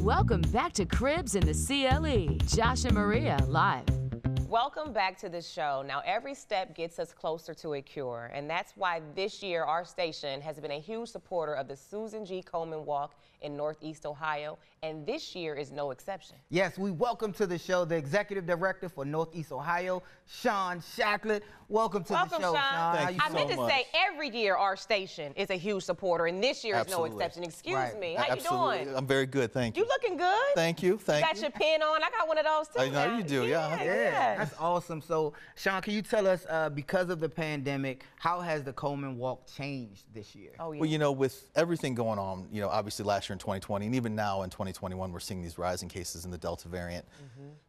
Welcome back to Cribs in the CLE. Josh and Maria live. Welcome back to the show. Now, every step gets us closer to a cure, and that's why this year our station has been a huge supporter of the Susan G. Komen Walk in Northeast Ohio, and this year is no exception. Yes, we welcome to the show the Executive Director for Northeast Ohio, Sean Shacklett. Welcome to the show, Sean. Thank you so much. I meant to say every year our station is a huge supporter, and this year is no exception. Excuse me. How you doing? I'm very good, thank you. You looking good? Thank you, thank you. Got your pin on. I got one of those too. I know you do, yeah. That's awesome. So, Sean, can you tell us, because of the pandemic, how has the Komen Walk changed this year? Oh, yeah. Well, you know, with everything going on, you know, obviously last year in 2020, and even now in 2021, we're seeing these rising cases in the Delta variant.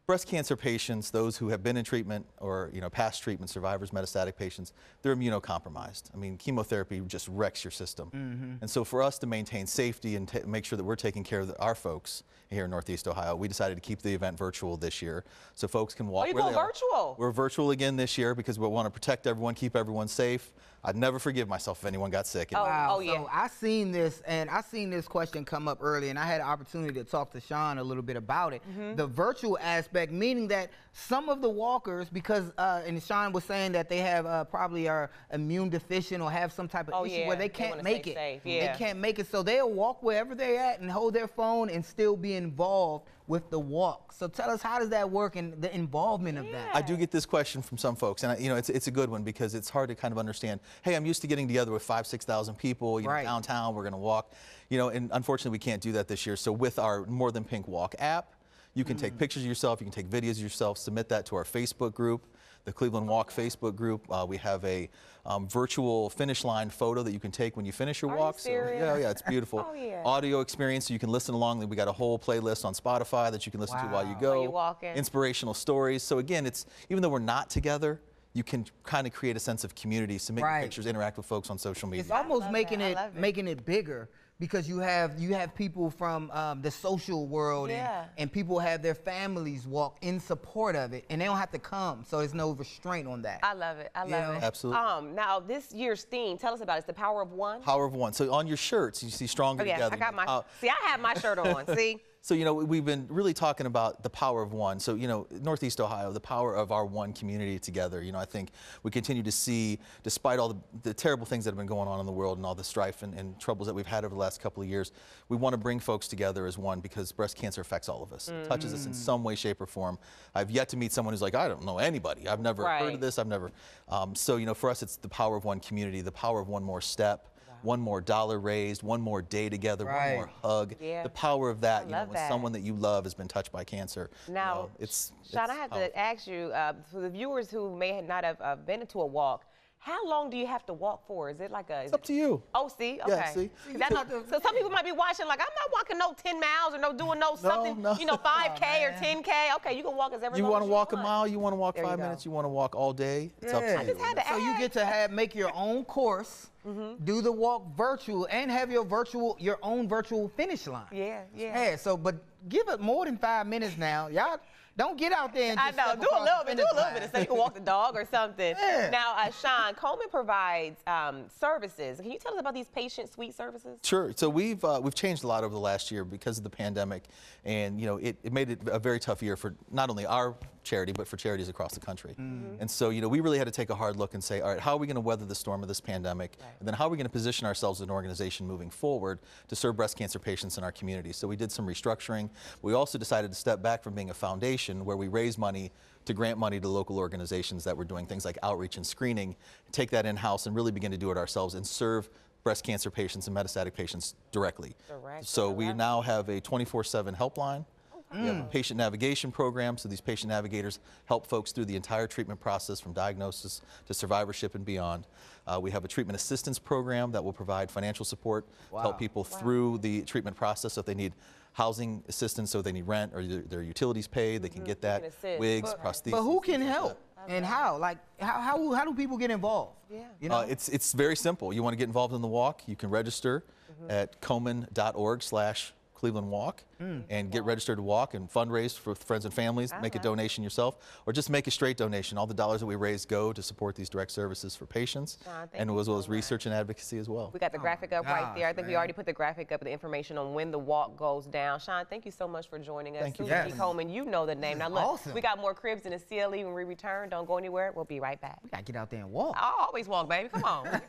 Breast cancer patients, those who have been in treatment or, you know, past treatment, survivors, metastatic patients, they're immunocompromised. I mean, chemotherapy just wrecks your system. And so for us to maintain safety and make sure that we're taking care of our folks here in Northeast Ohio, we decided to keep the event virtual this year so folks can walk. Oh, you go virtual? We're virtual again this year because we want to protect everyone, keep everyone safe. I'd never forgive myself if anyone got sick. Wow. Oh, yeah. So I seen this question come up early, and I had an opportunity to talk to Sean a little bit about it. The virtual aspect, meaning that some of the walkers, because and Sean was saying that they have probably are immune deficient or have some type of issue where they can't make it. They can't make it, so they'll walk wherever they're at and hold their phone and still be involved with the walk. So tell us, how does that work and the involvement of that? I do get this question from some folks, and you know, it's a good one because it's hard to kind of understand. Hey, I'm used to getting together with 5,000 to 6,000 people, you know, downtown. We're going to walk, you know, and unfortunately we can't do that this year. So with our More Than Pink Walk app, you can take pictures of yourself, you can take videos of yourself, submit that to our Facebook group, the Cleveland Walk Facebook group. We have a virtual finish line photo that you can take when you finish your walk. So, yeah, it's beautiful. Audio experience, so you can listen along. We got a whole playlist on Spotify that you can listen to while you go. While you're walking. Inspirational stories. So again, it's even though we're not together, you can kind of create a sense of community, submit pictures, interact with folks on social media. It's almost making it bigger, because you have people from the social world, and people have their families walk in support of it, and they don't have to come, so there's no restraint on that. I love it. I love it. Absolutely. Now, this year's theme, tell us about it. It's the power of one. Power of one. So on your shirts, you see Stronger Together. I got my, see, I have my shirt on, see? So, you know, we've been really talking about the power of one. So, you know, Northeast Ohio, the power of our one community together. You know, I think we continue to see, despite all the terrible things that have been going on in the world and all the strife and troubles that we've had over the last couple of years, we want to bring folks together as one because breast cancer affects all of us. It touches us in some way, shape, or form. I've yet to meet someone who's like, I don't know anybody. I've never heard of this. I've never. So, you know, for us, it's the power of one community, the power of one more step. One more dollar raised, one more day together, one more hug. The power of that, you know, when someone that you love has been touched by cancer. Now, you know, Sean, I have to ask you, for the viewers who may not have been into a walk, how long do you have to walk for? Is it like a... It's up to you. Oh, see? Okay. Yeah, see? So some people might be watching like, I'm not walking no 10 miles or no doing something, you know, 5K or 10K. Okay, you can walk as every You want to walk a mile, you want to walk 5 minutes, you want to walk all day. It's up to you. I just had to ask. So you get to make your own course, do the walk virtual, and have your own virtual finish line. Yeah, so, but give it more than 5 minutes now. Y'all don't get out there and just do a little bit so you can walk the dog or something. Now, Sean, Komen provides services. Can you tell us about these patient suite services? Sure. So we've changed a lot over the last year because of the pandemic, and you know it made it a very tough year for not only our charity but for charities across the country. And so, you know, we really had to take a hard look and say, all right, how are we going to weather the storm of this pandemic, and then how are we going to position ourselves as an organization moving forward to serve breast cancer patients in our community? So we did some restructuring. We also decided to step back from being a foundation where we raise money to grant money to local organizations that were doing things like outreach and screening, take that in-house and really begin to do it ourselves and serve breast cancer patients and metastatic patients directly. So we now have a 24/7 helpline. We have a patient navigation program, so these patient navigators help folks through the entire treatment process from diagnosis to survivorship and beyond. We have a treatment assistance program that will provide financial support to help people through the treatment process. So if they need housing assistance, so they need rent or their utilities paid, they can get that, wigs, prostheses. But who can help? And how? Like, how do people get involved? You know? It's very simple. You want to get involved in the walk, you can register at komen.org/ Cleveland Walk and get registered to walk and fundraise for friends and families, make a donation yourself, or just make a straight donation. All the dollars that we raise go to support these direct services for patients, and as well as research and advocacy as well. We got the graphic up right there. I think we already put the graphic up with the information on when the walk goes down. Sean, thank you so much for joining us. Thank you. Susan G. Komen, you know the name. Now look, awesome. we got more cribs in the CLE when we return. Don't go anywhere. We'll be right back. We gotta get out there and walk. I'll always walk, baby. Come on.